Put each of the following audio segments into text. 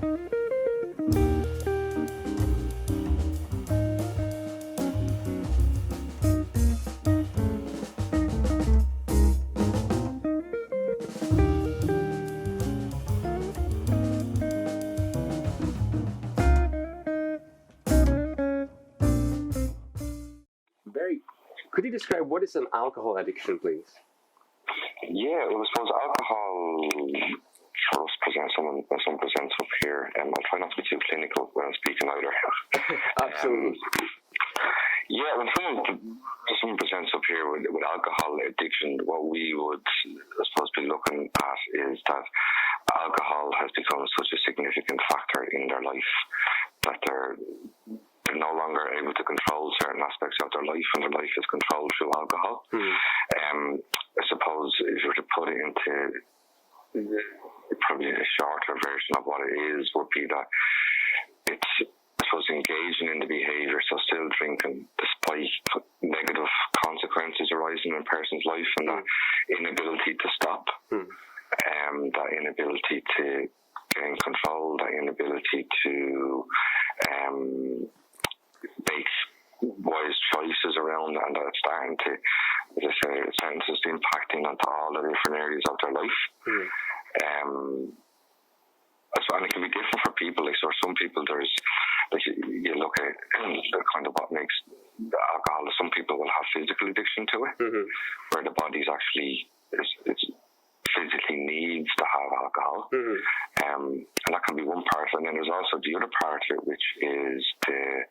Could you describe what is an alcohol addiction, please? Yeah, well, I suppose alcohol for us presents someone presents up here, and I'll try not to be too clinical when I'm speaking either. Absolutely. Yeah, when someone presents up here with alcohol addiction, what we would, I suppose, be looking at is that alcohol has become such a significant factor in their life that they're no longer able to control certain aspects of their life, and their life is controlled through alcohol. I suppose if you were to put it into probably a shorter version of what it is, would be that it's, I suppose, engaging in the behaviour, so still drinking despite negative consequences arising in a person's life, and that inability to stop, that inability to gain control, that inability to make wise choices around, and that it's starting to, as I say, it's starting to just impacting onto all the different areas of their life. And it can be different for people. Like, so for some people, there's, like, you look at kind of what makes alcohol. Some people will have physical addiction to it, where the body's actually it's physically needs to have alcohol, and that can be one part. And then there's also the other part of it, which is the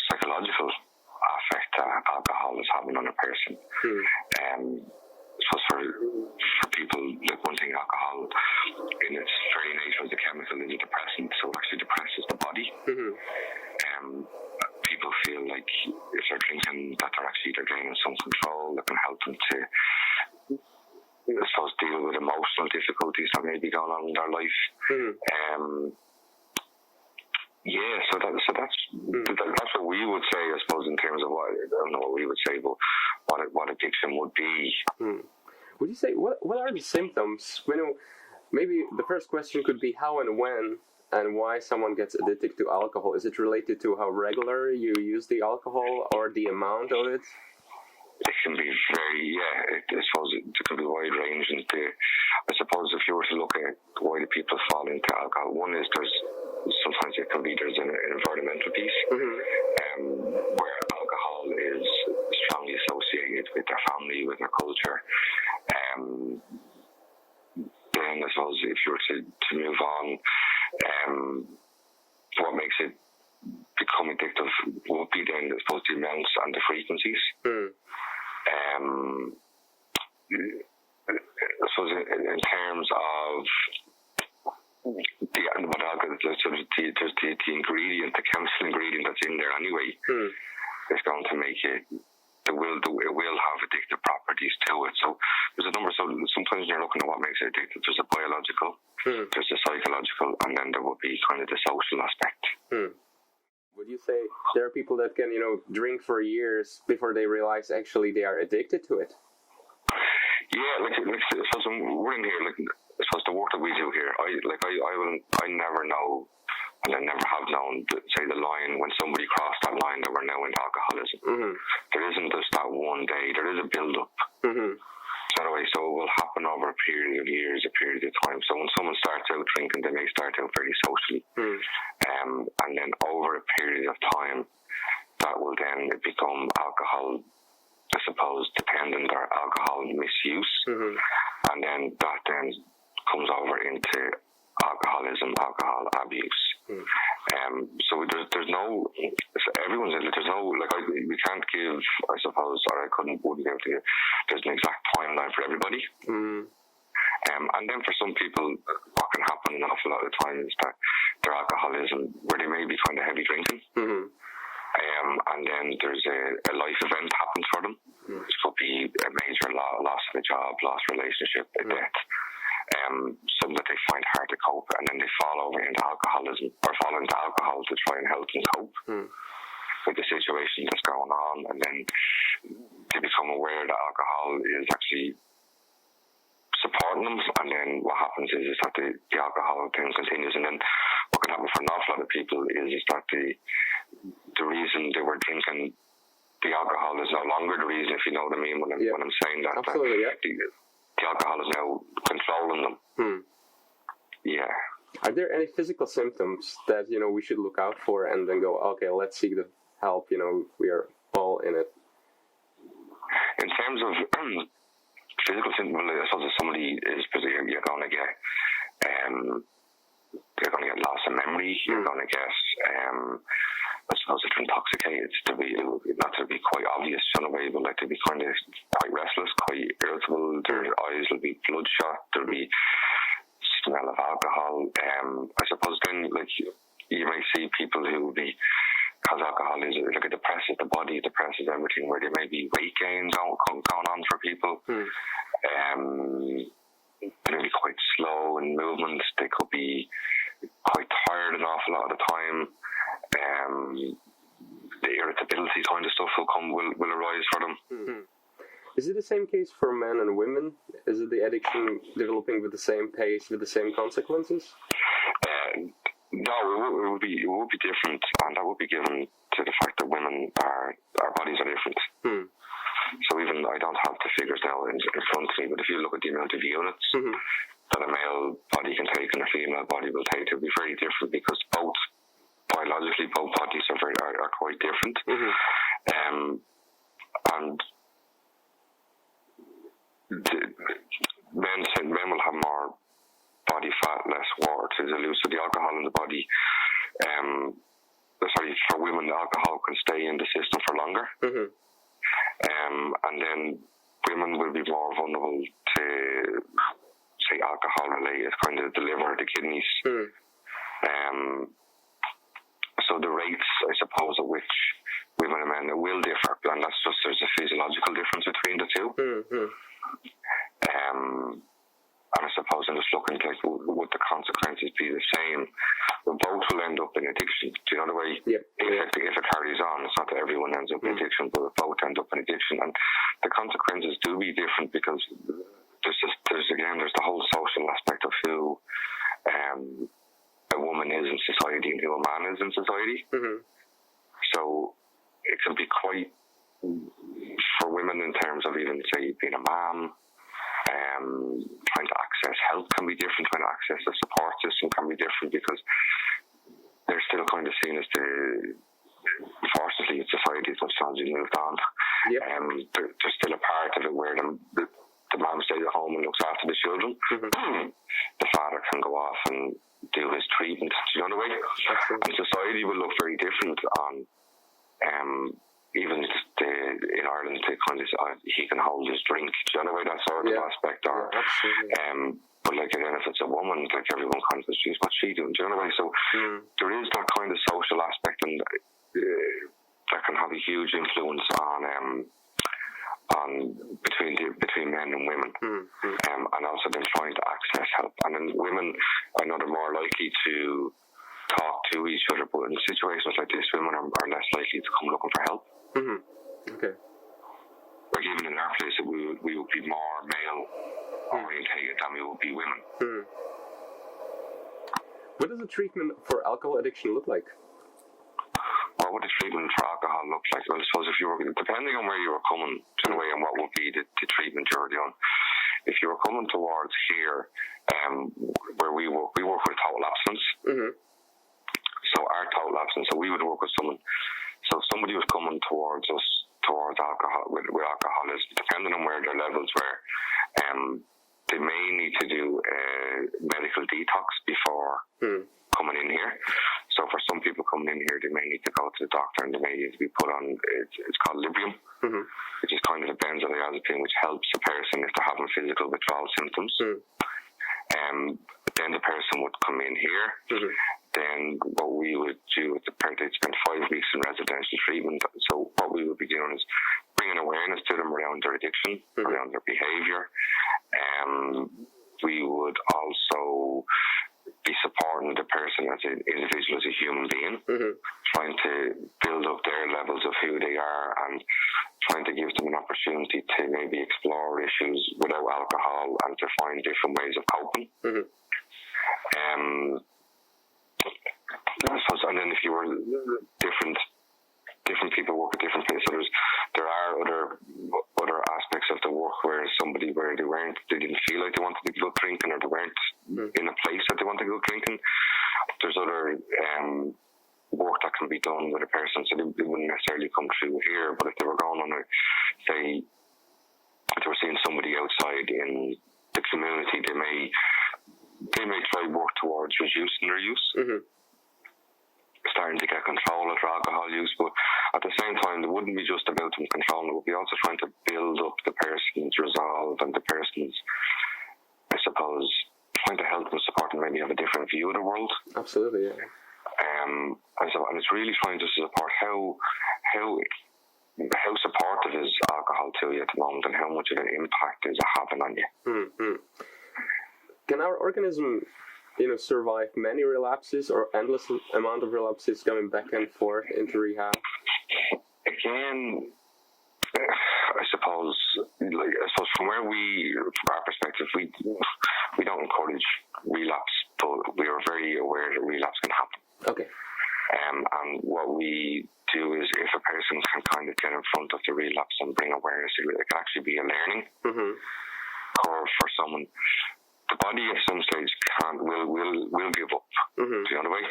psychological effect that alcohol is having on a person. So for people, like, one thing, alcohol in its very nature as a chemical is a depressant, so it actually depresses the body. People feel like if they're drinking, that they're gaining some control that can help them to, I suppose, deal with emotional difficulties that may be going on in their life. Yeah, so that's what we would say, I suppose, in terms of what, I don't know what we would say, but what addiction would be. Would you say, what are the symptoms? Maybe the first question could be how and when and why someone gets addicted to alcohol. Is it related to how regular you use the alcohol or the amount of it? It can be very, I suppose it can be wide ranging. I suppose if you were to look at why do people fall into alcohol, one is sometimes it can be there's an environmental piece, where alcohol is strongly associated with their family, with their culture. Then I suppose if you were to move on, what makes it become addictive would be then, I suppose, the amounts and the frequencies. I suppose in terms of there's the ingredient, the chemical ingredient that's in there anyway, is going to make it. It will have addictive properties to it. So there's a number. So sometimes you're looking at what makes it addictive. There's a biological, there's a psychological, and then there will be kind of the social aspect. Would you say there are people that can, drink for years before they realize actually they are addicted to it? Yeah, like I suppose we're in here. Like, I suppose the work that we do here, I never know, and I never have known, say, the line when somebody crossed that line that we're now into alcoholism. There isn't just that one day. There is a build-up. Anyway, so it will happen over a period of years, a period of time. So when someone starts out drinking, they may start out very socially, and then over a period of time, that will then become alcohol, I suppose, dependent or alcohol misuse, and then that then comes over into alcoholism, alcohol abuse. So there's no, everyone's in it. There's no, like, we can't give, I suppose, or wouldn't be able to give, there's an exact timeline for everybody. And then for some people, what can happen an awful lot of the time is that their alcoholism, where they may be kind of heavy drinking, and then there's a life event happens for them. It could be a major loss of a job, loss of relationship, a death, something that they find hard to cope, and then they fall over into alcoholism, or fall into alcohol to try and help them cope with the situation that's going on, and then they become aware that alcohol is actually supporting them, and then what happens is that the alcohol thing continues, and then what can happen for an awful lot of people is that the reason they were drinking the alcohol is no longer the reason, if you know what I mean, when I'm saying that. Absolutely, the alcohol is now controlling them. Yeah. Are there any physical symptoms that, we should look out for and then go, okay, let's seek the help, we are all in it? In terms of physical symptoms, I suppose if somebody is busy, you're going to get loss of memory, you're going to get I suppose if you're intoxicated, not to be quite obvious in a way, but like to be kind of quite restless, quite irritable. Their eyes will be bloodshot. There'll be smell of alcohol. I suppose then, like you may see people who will be, because alcohol is like it depresses the body, it depresses everything. Where there may be weight gain going on for people. They'll be quite slow in movement. They could be quite tired an awful lot of the time. The irritability kind of stuff will arise for them. Is it the same case for men and women? Is it the addiction developing with the same pace, with the same consequences? No, it would be different, and that would be given to the fact that our bodies are different. So even I don't have the figures now in front of me, but if you look at the amount of units that a male body can take and a female body will take, it will be very different, because biologically both bodies are quite different. And men will have more body fat, less water to dilute. So the alcohol in the body, for women, the alcohol can stay in the system for longer. And then women will be more vulnerable to, say, alcohol-related kind of the liver, the kidneys. So the rates, I suppose, at which women and men will differ, and that's just there's a physiological difference between the two. And I suppose I'm just looking like, would the consequences be the same? Well, both will end up in addiction. Do you know the way? If it carries on, it's not that everyone ends up in addiction, but both end up in addiction, and the consequences do be different, because there's the whole social aspect of who a woman is in society and who a man is in society. So it can be quite, for women in terms of even, say, being a mom, trying to access help can be different, trying to access the support system can be different, because they're still kind of seen as unfortunately in society, as much as you moved on, there's still a part of it where the mom stays at home and looks after the children. The father can go off and do his treatment, do you know the way? And society will look very different on even in Ireland, they kind of he can hold his drink, do you know the way, that sort of aspect, or but like again, if it's a woman, like everyone kind of says, what's she doing, do you know the way? So there is that kind of social aspect, and that can have a huge influence on between men and women, and also then trying to access help. And then women, I know they're more likely to talk to each other, but in situations like this, women are less likely to come looking for help. Okay. Like even in our place, we would be more male orientated than we would be women. What does the treatment for alcohol addiction look like? Well, what the treatment for alcohol looks like? Well, I suppose if you were, depending on where you were coming to the way and what would be the treatment you were doing. If you were coming towards here, where we work with total abstinence. So our total abstinence, so we would work with someone. So if somebody was coming towards us, towards alcohol, with alcoholism, depending on where their levels were, they may need to do a medical detox before coming in here. So for some people coming in here, they may need to go to the doctor, and they may need to be put on, it's called Librium, which is kind of a benzodiazepine, which helps a person if they're having physical withdrawal symptoms. Then the person would come in here. Then what we would do, they'd spend 5 weeks in residential treatment. So what we would be doing is bringing awareness to them around their addiction, around their behaviour. We would also be supporting the person as an individual, as a human being, trying to build up their levels of who they are and trying to give them an opportunity to maybe explore issues without alcohol and to find different ways of coping. I suppose, and then if you were different people work at different places. There are other aspects of the work where they didn't feel like they wanted to go drinking, or they weren't in a place that they wanted to go drinking. There's other work that can be done with a person, so they wouldn't necessarily come through here. But if they were going on if they were seeing somebody outside in the community, they may try work towards reducing their use. Starting to get control of their alcohol use, but at the same time, it wouldn't be just about them controlling, it would be also trying to build up the person's resolve and the person's, I suppose, trying to help them, support them, maybe have a different view of the world. Absolutely, yeah. And it's really trying to support how supportive is alcohol to you at the moment, and how much of an impact is it having on you. Can our organism survive many relapses, or endless amount of relapses coming back and forth into rehab? Again, I suppose from our perspective, we don't encourage relapse, but we are very aware that relapse can happen. Okay. And what we do is, if a person can kind of get in front of the relapse and bring awareness, it can actually be a learning curve for someone. The body at some stage will give up. Do you know the way?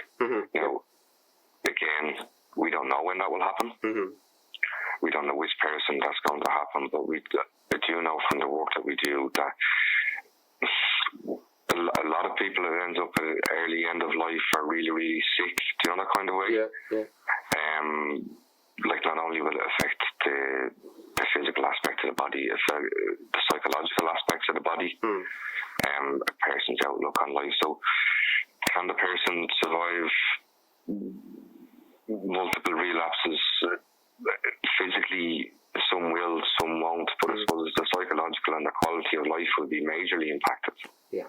Again, we don't know when that will happen. We don't know which person that's going to happen, but we do know from the work that we do that a lot of people that ends up at the early end of life are really, really sick. Do you know that kind of way? Yeah. Like, not only will it affect the physical aspect of the body, it's the psychological aspects of the body. A person's outlook on life. So, can the person survive multiple relapses? Physically, some will, some won't, but I suppose the psychological and the quality of life will be majorly impacted. Yeah.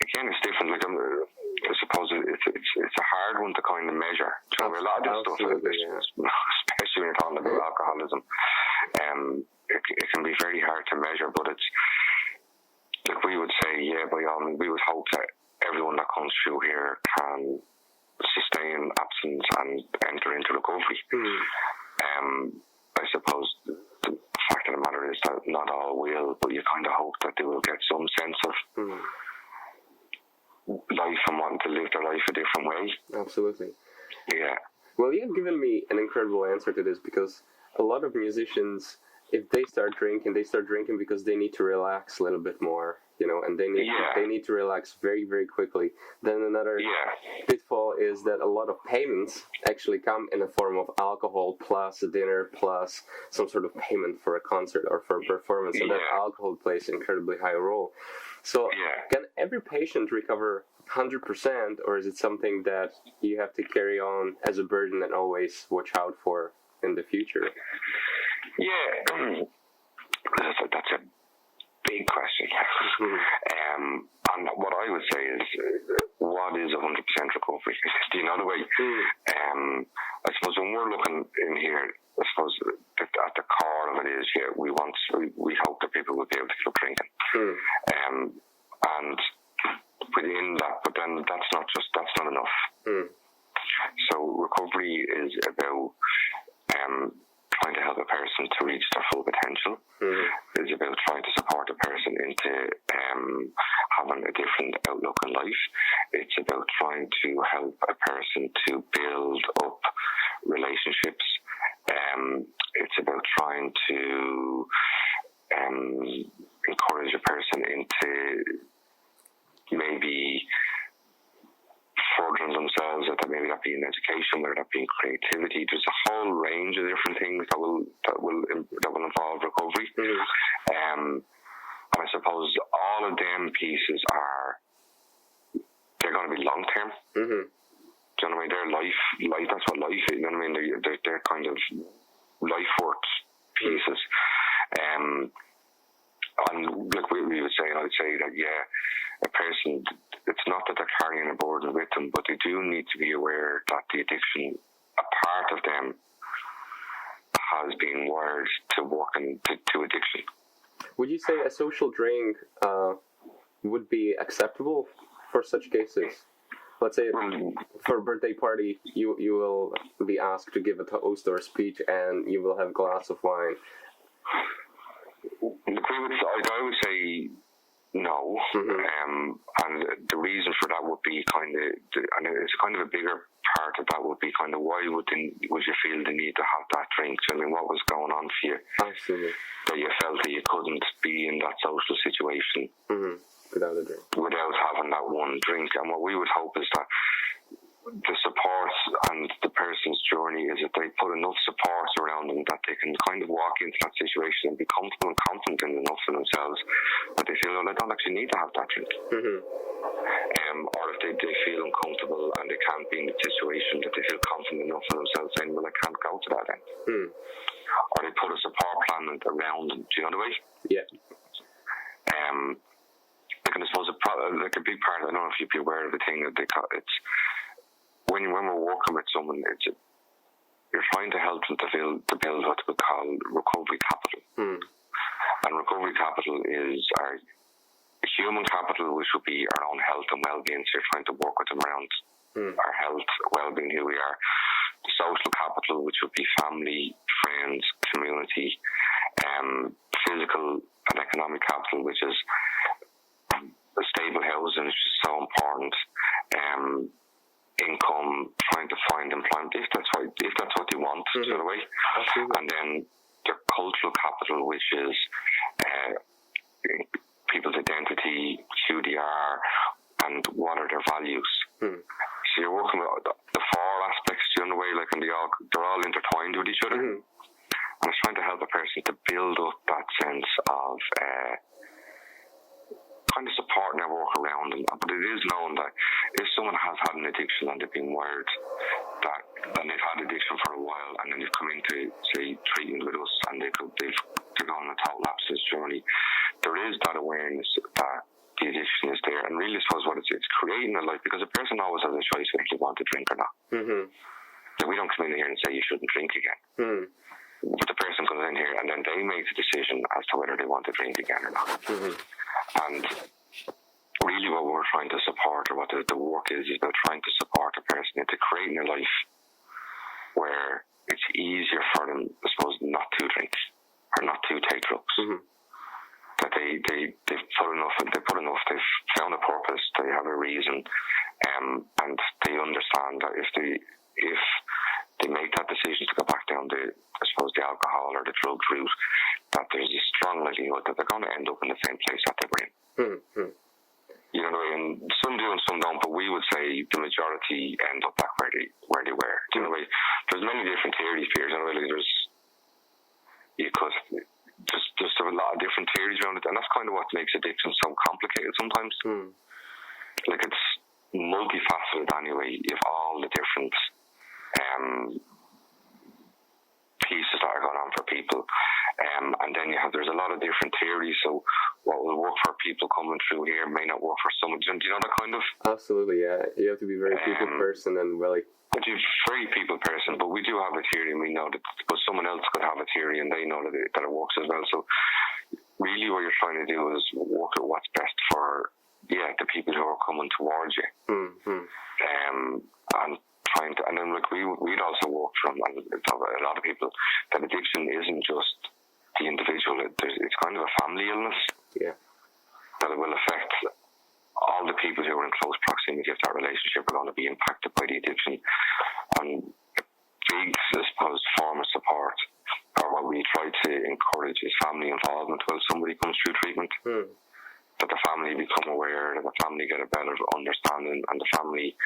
Again, it's different. Like, I suppose it's a hard one to kind of measure. A lot of this stuff, especially when you're talking about alcoholism, it can be very hard to measure. But it's like, we would say, by all means, we would hope that everyone that comes through here can sustain abstinence and enter into recovery. I suppose the fact of the matter is that not all will, but you kind of hope that they will get some sense of life and wanting to live their life a different way. Absolutely. Yeah. Well, you've given me an incredible answer to this, because a lot of musicians, if they start drinking because they need to relax a little bit more, and they need to relax very, very quickly. Then another pitfall is that a lot of payments actually come in the form of alcohol plus a dinner plus some sort of payment for a concert or for a performance, and that alcohol plays an incredibly high role. So can every patient recover 100%, or is it something that you have to carry on as a burden and always watch out for in the future? Yeah, that's a big question. And what I would say is, what is 100% recovery? Do you know the way? I suppose when we're looking in here, I suppose at the core of it is, we hope that people will be able to keep drinking. And within that, but then that's not enough. So recovery is about trying to help a person to reach their full potential. It's about trying to support a person into having a different outlook on life. It's about trying to help a person to build up relationships. It's about trying to encourage a person into maybe furthering themselves, whether maybe that be in education, whether that be in creativity. There's a whole range of different things that will involve recovery. And I suppose all of them pieces they're going to be long term. Do you know what I mean? They're life. That's what life is. You know what I mean? They're kind of life worth pieces. And like we would say, and I would say that a person, it's not that they're carrying a burden with them, but they do need to be aware that the addiction, a part of them, has been wired to working to addiction. Would you say a social drink would be acceptable for such cases? Let's say for a birthday party, you will be asked to give a toast or a speech, and you will have a glass of wine. I would say no, and the reason for that would be and it's kind of a bigger part of that would be kind of why would you feel the need to have that drink? I mean, what was going on for you? Absolutely. That you felt that you couldn't be in that social situation without a drink, without having that one drink. And what we would hope is that the support and the person's journey is that they put enough support around them that they can kind of walk into that situation and be comfortable and confident enough in themselves that they feel, well, I don't actually need to have that drink. Or if they feel uncomfortable and they can't be in the situation, that they feel confident enough in themselves saying, well, I can't go to that end. Or they put a support plan around them. Do you know the way? Yeah. Like, I suppose a big part, I don't know if you'd be aware of the thing that it's when we're working with someone, you're trying to help them to build what we call recovery capital. And recovery capital is our human capital, which would be our own health and well-being. So you're trying to work with them around our health, well-being, who we are. The social capital, which would be family, friends, community. Physical and economic capital, which is a stable housing, which is so important. Income, trying to find employment if that's what they want, sort of way. And then their cultural capital, which is people's identity, who they are, and what are their values. So you're working with the four aspects, you know, way, like, and they're all intertwined with each other. And it's trying to help a person to build up that sense of kind of support network around them. But it is known that if someone has had an addiction and they've been wired and they've had addiction for a while, and then they've come into, say, treatment with us, and they're going on a total abstinence journey, there is that awareness that the addiction is there. And really, I suppose what it's creating a life, because a person always has a choice whether they want to drink or not. So we don't come in here and say you shouldn't drink again. But the person comes in here and then they make the decision as to whether they want to drink again or not. And really what we're trying to support, or what the work is about trying to support a person into creating a life where it's easier for them, I suppose, not to drink or not to take drugs. That they've put enough, they've found a purpose, they have a reason, and they understand that if they make that decision to go back down the alcohol or the drug route, that there's a strong likelihood that they're going to end up in the same place that they were in. You know, and some do and some don't, but we would say the majority end up back where they were. You know, there's many different theories here. You know, there's a lot of different theories around it, and that's kind of what makes addiction so complicated sometimes. Like, it's multifaceted anyway. You have all the different pieces that are going on for people, and then there's a lot of different theories. So what will work for people coming through here may not work for someone. Do you know that kind of? Absolutely, yeah. You have to be very people person and really. But you're very people person, but we do have a theory, and we know that, but someone else could have a theory, and they know that it works as well. So really, what you're trying to do is work at what's best for the people who are coming towards you, and trying to, and then like we'd also work from a lot of people that addiction isn't just the individual; it's kind of a family illness. Yeah, that it will affect all the people who are in close proximity of that relationship are going to be impacted by the addiction. And a big, I suppose, form of support, or what we try to encourage, is family involvement while somebody comes through treatment. That the family become aware, that the family get a better understanding, and the family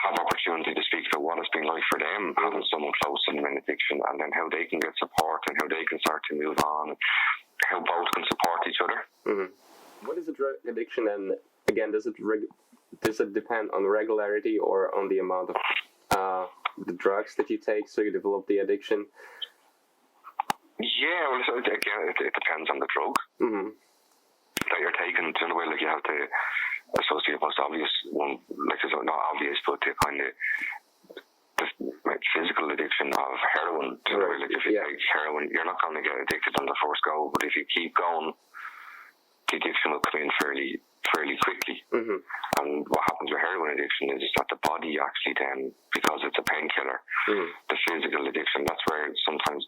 have opportunity to speak about what it's been like for them, having someone close to them in addiction, and then how they can get support and how they can start to move on, and how both can support each other. What is a drug addiction, and again, does it depend on regularity or on the amount of the drugs that you take so you develop the addiction? Yeah, well, so again, it depends on the drug that you're taking. In a way, like, you have to associate the most obvious one, like, it's not obvious, but the kind of the physical physical addiction of heroin. Right. Like if you take heroin, you're not going to get addicted on the first go, but if you keep going, the addiction will come in fairly quickly. Mm-hmm. And what happens with heroin addiction is that the body actually then, because it's a painkiller, the physical addiction, that's where sometimes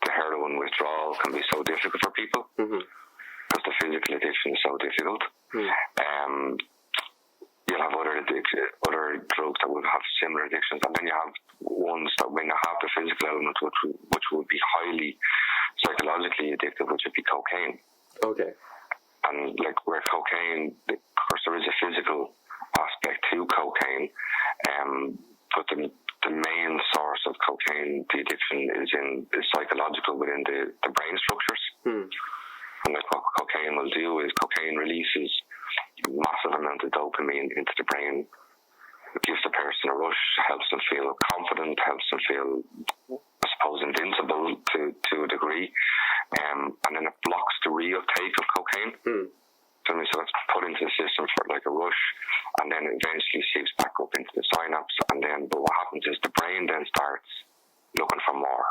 the heroin withdrawal can be so difficult for people, because the physical addiction is so difficult. You'll have other drugs that will have similar addictions, and then you have ones that may not have the physical element, which would be highly psychologically addictive, which would be cocaine. Okay. And like where cocaine, of course, there is a physical aspect to cocaine, but the main source of cocaine, the addiction, is psychological within the brain structures. And like what cocaine will do is cocaine releases massive amount of dopamine into the brain. It gives the person a rush, helps them feel confident, helps them feel, I suppose, invincible to a degree, and then it blocks the reuptake of cocaine. So it's put into the system for like a rush, and then it eventually seeps back up into the synapse, but what happens is the brain then starts looking for more.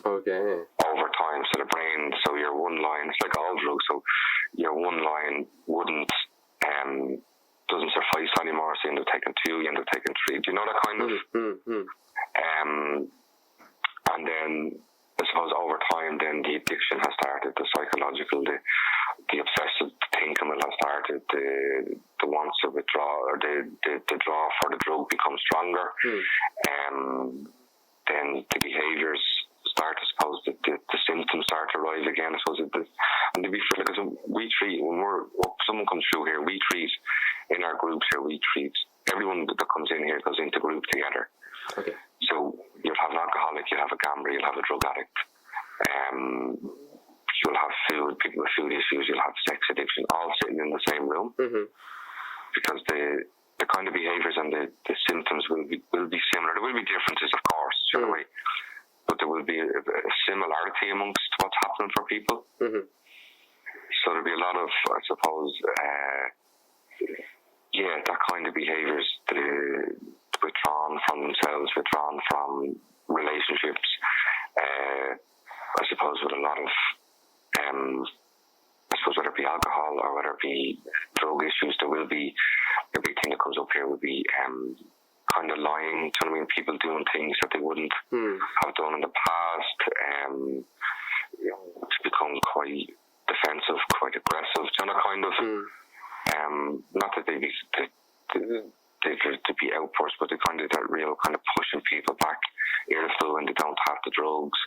Okay. Over time, so your one line, it's like all drugs, so your one line doesn't suffice anymore, so you end up taking 2, you end up taking 3. Do you know that kind of? And then I suppose over time, then the addiction has started, the psychological, the obsessive thinking will have started, the wants to withdraw, or the draw for the drug becomes stronger, then the behaviours start, I suppose, the symptoms start to rise again. I suppose and to be fair, because we treat, when someone comes through here, we treat in our groups here, we treat everyone that comes in here goes into group together. Okay. So you'll have an alcoholic, you'll have a gambler, you'll have a drug addict, you'll have people with food issues, you'll have sex addiction, all sitting in the same room, because the kind of behaviours and the symptoms will be similar. There will be differences, of course, in a way, but there will be a similarity amongst what's happening for people. So there'll be a lot of, I suppose, that kind of behaviours, withdrawn from themselves, withdrawn from relationships. I suppose with a lot of, whether it be alcohol or whether it be drug issues, there will be, the big thing that comes up here would be kind of lying. Do you know what I mean? People doing things that they wouldn't have done in the past, to become quite defensive, quite aggressive. Do you know, kind of, not that they be outbursts, but they kind of that real kind of pushing people back, irritable when they don't have the drugs.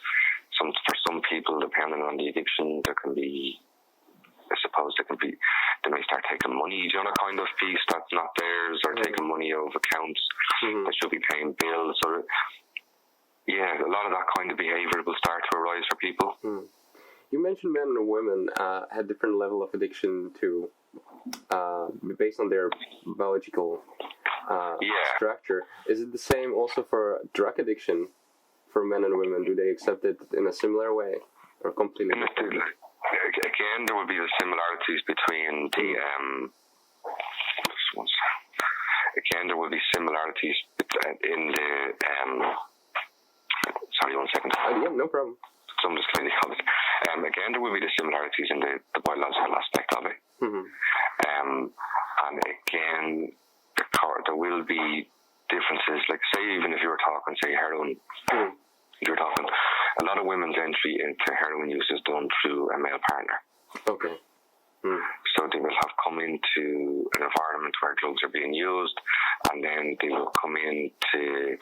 For some people, depending on the addiction, there can be, I suppose, they may start taking money, you know, kind of piece that's not theirs, or taking money out of accounts that should be paying bills. So, a lot of that kind of behaviour will start to arise for people. You mentioned men and women had different level of addiction to, based on their biological structure. Is it the same also for drug addiction for men and women? Do they accept it in a similar way or completely different? Again, there will be the similarities between the again, there will be similarities in the sorry, 1 second. Yeah, no problem. So I'm just clearly honest. Again, there will be the similarities in the biological aspect of it. And again, there will be differences. Like, say, even if you were talking, say, heroin, you're talking, a lot of women's entry into heroin use is done through a male partner. Okay. So they will have come into an environment where drugs are being used, and then they will come into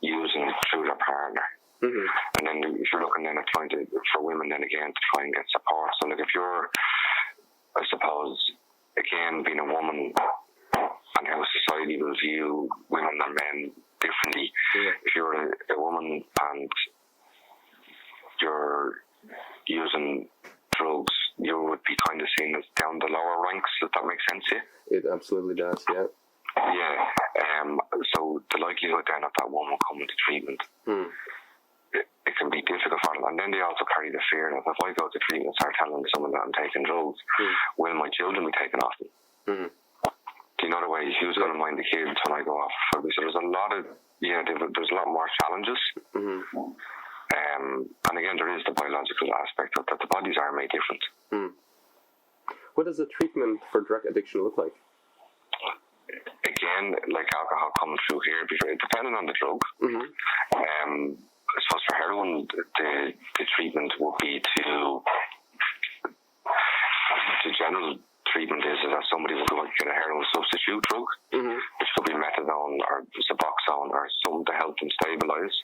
using it through their partner. And then if you're looking then at trying to, for women then again, to try and get support. So like if you're, I suppose, again, being a woman and how society will view women and men differently. If you're a woman and you're using drugs, you would be kind of seen as down the lower ranks, if that makes sense to you. It absolutely does, yeah. So the likelihood then of that woman coming to treatment, it can be difficult for them. And then they also carry the fear that if I go to treatment and start telling someone that I'm taking drugs, will my children be taken off them? Do you know the way? You who's going to mind the kids when I go off? So there's a lot of, there's a lot more challenges. And again, there is the biological aspect of that the bodies are made different. What does the treatment for drug addiction look like? Again, like alcohol coming through here, depending on the drug. I suppose for heroin, the treatment would be the general treatment is that somebody will go and get a heroin substitute drug, which could be methadone or Suboxone or something to help them stabilise.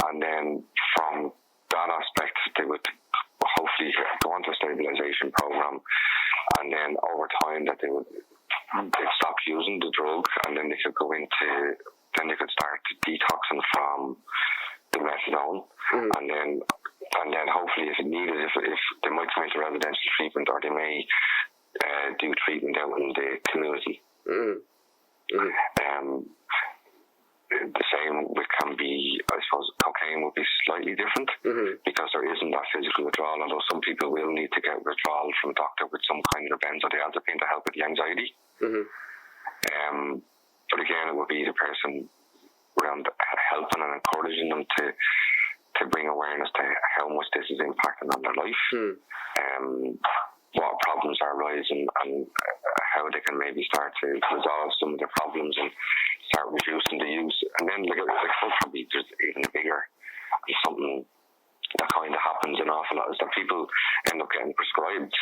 And then from that aspect, they would hopefully go onto a stabilisation program, and then over time that they'd stop using the drug, and then they could they could start detoxing from the methadone, and then hopefully if needed, if they might come into residential treatment, or they may do treatment out in the community. The same can be, I suppose, cocaine would be slightly different because there isn't that physical withdrawal, although some people will need to get withdrawal from a doctor with some kind of benzodiazepine to help with the anxiety. But again, it would be the person around helping and encouraging them to bring awareness to how much this is impacting on their life, what problems are arising, and how they can maybe start to resolve some of their problems and start reducing the use. And then probably there's even bigger, something that kind of happens an awful lot is that people end up getting prescribed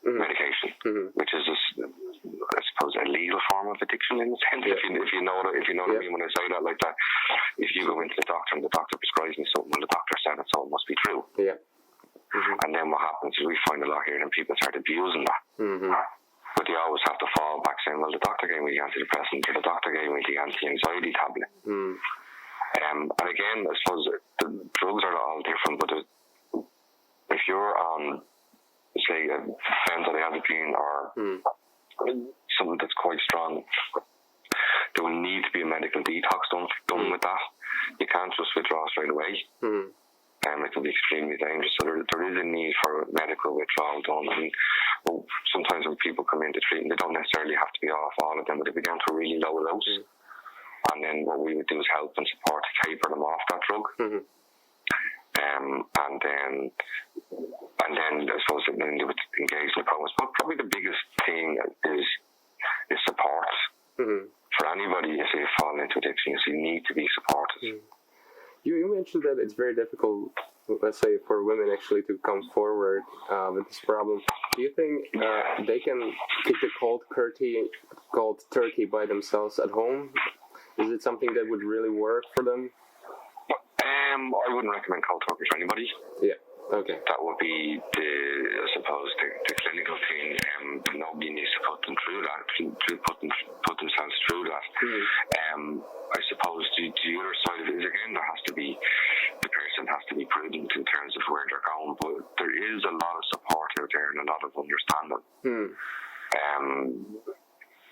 medication, which is just, I suppose, a legal form of addiction in a sense. If you know what I mean when I say that like that. If you go into the doctor and the doctor prescribes me something, well, the doctor said it, so it must be true. And then what happens is we find a lot here, and people start abusing that. But they always have to fall back saying, well, the doctor gave me the antidepressant, or the doctor gave me the anti-anxiety tablet. And again, I suppose the drugs are all different, but if you're on, say, a benzodiazepine or something that's quite strong, there will need to be a medical detox done with that. You can't just withdraw straight away. It can be extremely dangerous. So there is a need for medical withdrawal done. And sometimes when people come into treatment, they don't necessarily have to be off all of them, but they be down to a really low dose. And then what we would do is help and support to taper them off that drug. And then I suppose then they would engage in the programs. But probably the biggest thing is support. For anybody, if they fall into addiction, you need to be supported. You mentioned that it's very difficult, let's say, for women actually to come forward with this problem. Do you think they can keep the cold turkey by themselves at home? Is it something that would really work for them? I wouldn't recommend cold turkey for anybody. Okay. That would be I suppose, the clinical thing. Nobody needs to put them through that, put themselves through that. I suppose the other side of it is, again, the person has to be prudent in terms of where they're going, but there is a lot of support out there and a lot of understanding.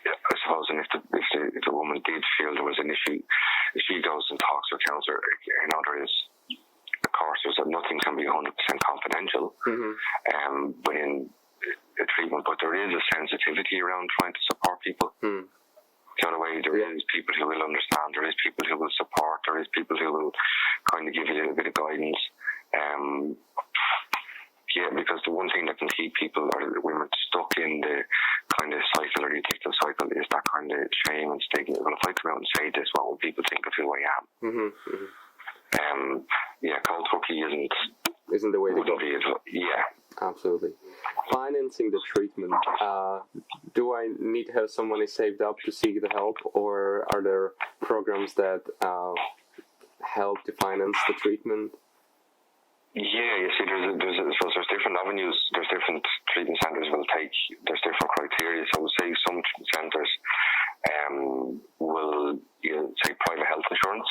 I suppose, and if the woman did feel there was an issue, if she goes and talks to a counsellor, there is, of course, nothing can be 100% confidential within a treatment, but there is a sensitivity around trying to support people. The other way, there is people who will understand, there is people who will support, there is people who will kind of give you a little bit of guidance. Because the one thing that can keep people or women stuck in the kind of cycle or the addictive cycle is that kind of shame and stigma. Well, if I come out and say this, what will people think of who I am? Cold turkey isn't the way to go. Absolutely. Financing the treatment. Do I need to have some money saved up to seek the help, or are there programs that help to finance the treatment? You see, there's different avenues. There's different treatment centres there's different criteria. So I would say some centres will take private health insurance.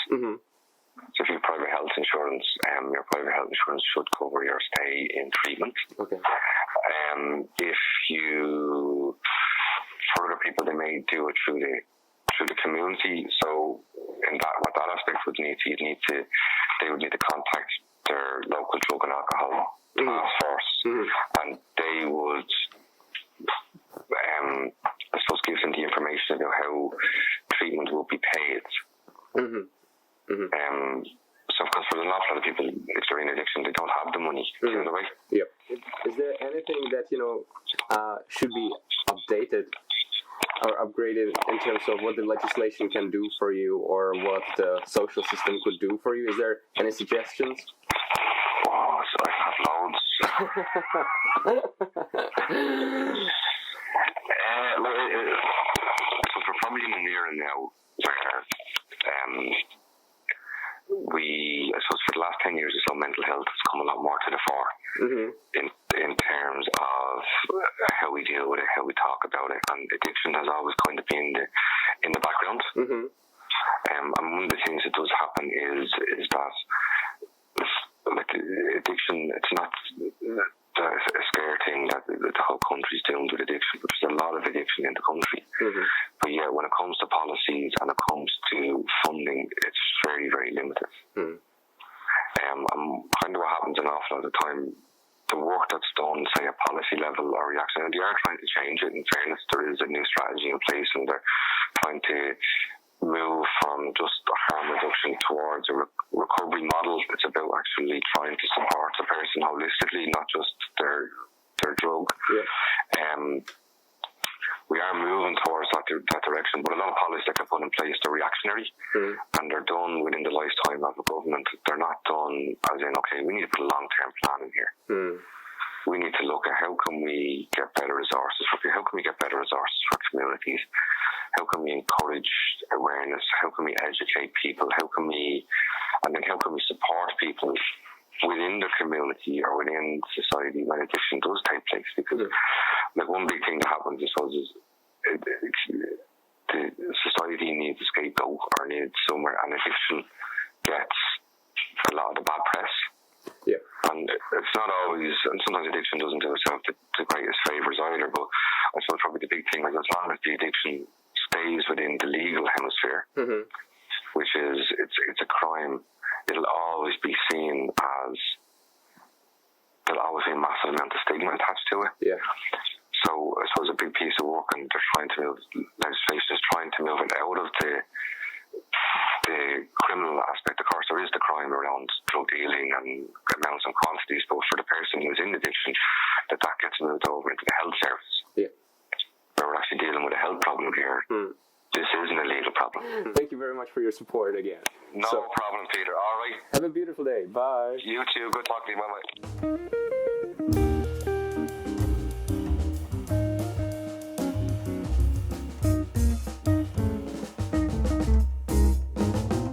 So if you have private health insurance, your private health insurance should cover your stay in treatment. Okay. If you, for other people, they may do it through the community. So in what that aspect would need to, they would need to contact their local drug and alcohol task force, and they would I suppose, gives them the information about how treatment will be paid. So, of course, for an awful lot of people, if they're in addiction, they don't have the money. Do you know the way? Yep. Is there anything that should be updated or upgraded in terms of what the legislation can do for you, or what the social system could do for you? Is there any suggestions? Oh, so I have loads. So we're probably in an era now where I suppose for the last 10 years or so, mental health has come a lot more to the fore in terms of how we deal with it, how we talk about it, and addiction has always kind of been in the background. And one of the things that does happen is that, like, addiction, it's not a scare thing that the whole country's dealing with addiction, but there's a lot of addiction in the country. But yeah, when it comes to policies and it comes to funding, it's very, very limited. And kind of what happens an awful lot of the time, the work that's done, say, at policy level or reaction, and they are trying to change it. In fairness, there is a new strategy in place, and they're trying to move from just harm reduction towards a recovery model. It's about actually trying to support the person holistically, not just their drug. We are moving towards that direction, but a lot of policies that are put in place, they're reactionary, and they're done within the lifetime of a government. They're not done as in, okay, we need to put a long-term plan in here. We need to look at how can we get better resources for people, how can we get better resources for communities, how can we encourage awareness, how can we educate people, how can we support people within the community or within society when addiction does take place. Because like one big thing that happens, I suppose, is the society needs a scapegoat or needs somewhere, and addiction gets a lot of the bad press. And it's not always, and sometimes addiction doesn't do itself the greatest favours either, but I suppose probably the big thing is, as long as the addiction stays within the legal hemisphere, which is, it's a crime, it'll always be seen as, there'll always be a massive amount of stigma attached to it. So I suppose a big piece of work, and they're trying to move, legislation is trying to move it out of the criminal aspect. Of course, there is the crime around drug dealing and amounts and quantities, but for the person who's in addiction, that gets moved over into the health service. Where we're actually dealing with a health problem here. This isn't a legal problem. Thank you very much for your support again. No problem, Peter. All right. Have a beautiful day. Bye. You too. Good talking to you. Bye-bye.